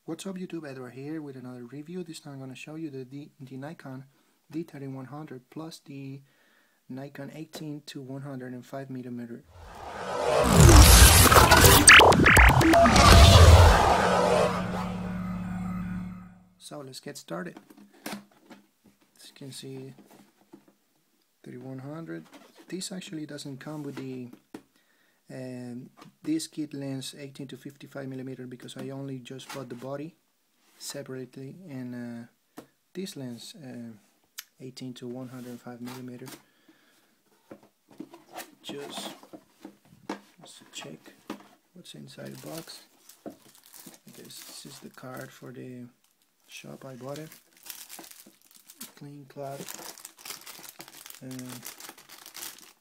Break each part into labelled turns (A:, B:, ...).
A: What's up YouTube, Edward here with another review. This time I'm going to show you the Nikon D3100 plus the Nikon 18 to 105mm. So let's get started. As you can see, 3100. This actually doesn't come with the this kit lens 18 to 55mm because I only just bought the body separately, and this lens 18 to 105mm. Just let's check what's inside the box. I guess this is the card for the shop I bought it. Clean cloth.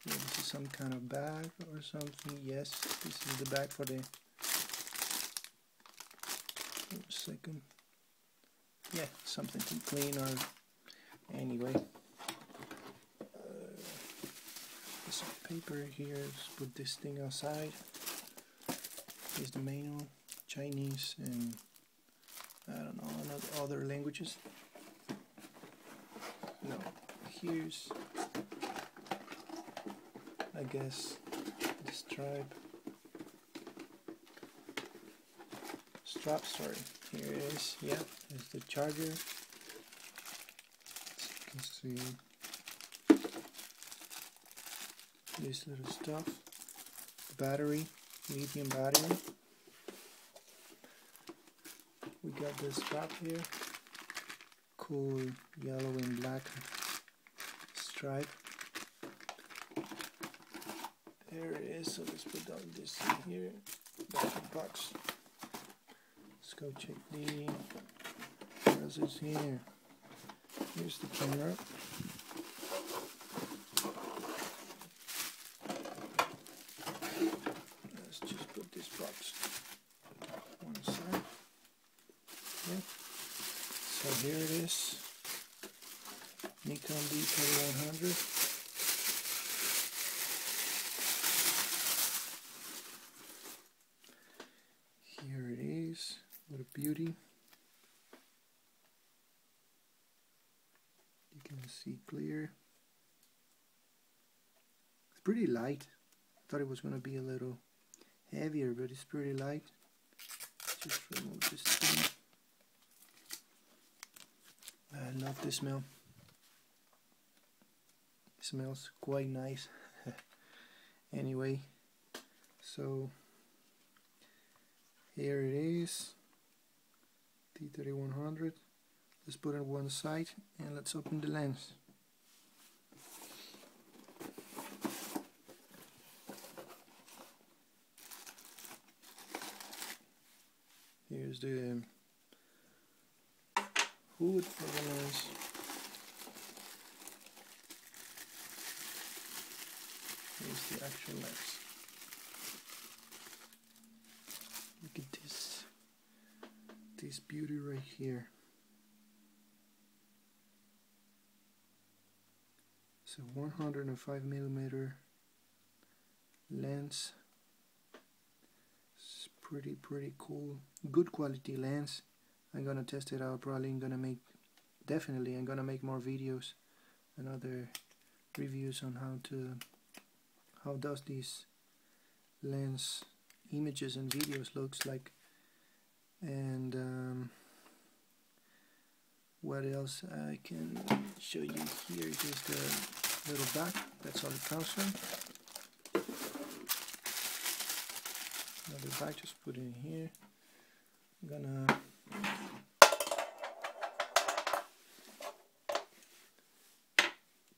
A: Yeah, this is some kind of bag or something. Yes, this is the bag for the second. Yeah, something to clean or anyway. There's some paper here. Let's put this thing aside. Here's the manual, Chinese and I don't know, other languages. No, here's I guess the strap, sorry, here it is. Yeah, there's the charger. As you can see, this little stuff, battery, lithium battery. We got this strap here, cool yellow and black stripe. There it is. So let's put down this in here, back of the box. Let's go check the, what else is here? Here's the camera. Let's just put this box on one side. Yeah. So here it is, Nikon D3100. Here it is, what a beauty. You can see clear. It's pretty light. I thought it was going to be a little heavier, but it's pretty light. Just remove this thing. I love the smell. It smells quite nice. Anyway, so here it is, D3100. Let's put it on one side and let's open the lens. Here's the hood for the lens. Here's the actual lens. Look at this beauty right here. It's a 105mm lens. It's pretty cool. Good quality lens. I'm gonna test it out. Probably I'm gonna make more videos and other reviews on how does this lens images and videos looks like, and what else I can show you here is the little bag. That's all it comes from. Another bag, just put it in here. I'm gonna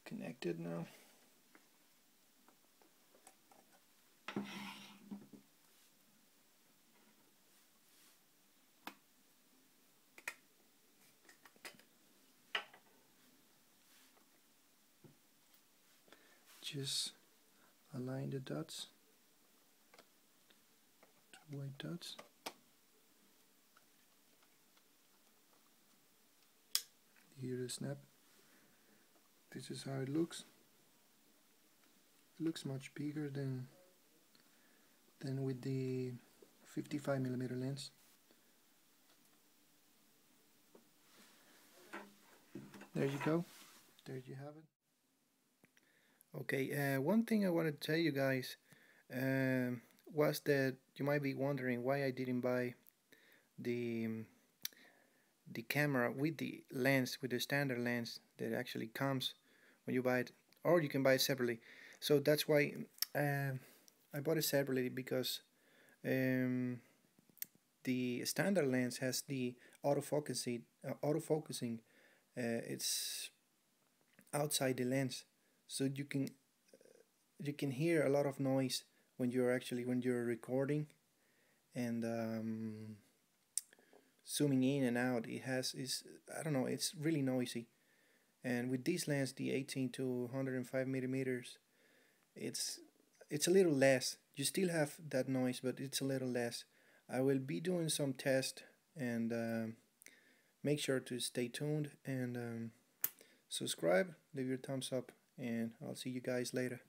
A: connect it now. Just align the dots, 2 white dots. Here the snap. This is how it looks. It looks much bigger than with the 55mm lens. there you go. There you have it. Okay, one thing I wanted to tell you guys was that you might be wondering why I didn't buy the camera with the lens, with the standard lens that actually comes when you buy it, or you can buy it separately. So that's why I bought it separately, because the standard lens has the autofocusing. It's outside the lens, so you can hear a lot of noise when you're recording and zooming in and out. Is I don't know, it's really noisy. And with this lens, the 18 to 105 millimeters, it's a little less. You still have that noise, but it's a little less. I will be doing some tests, and make sure to stay tuned and subscribe, leave your thumbs up, and I'll see you guys later.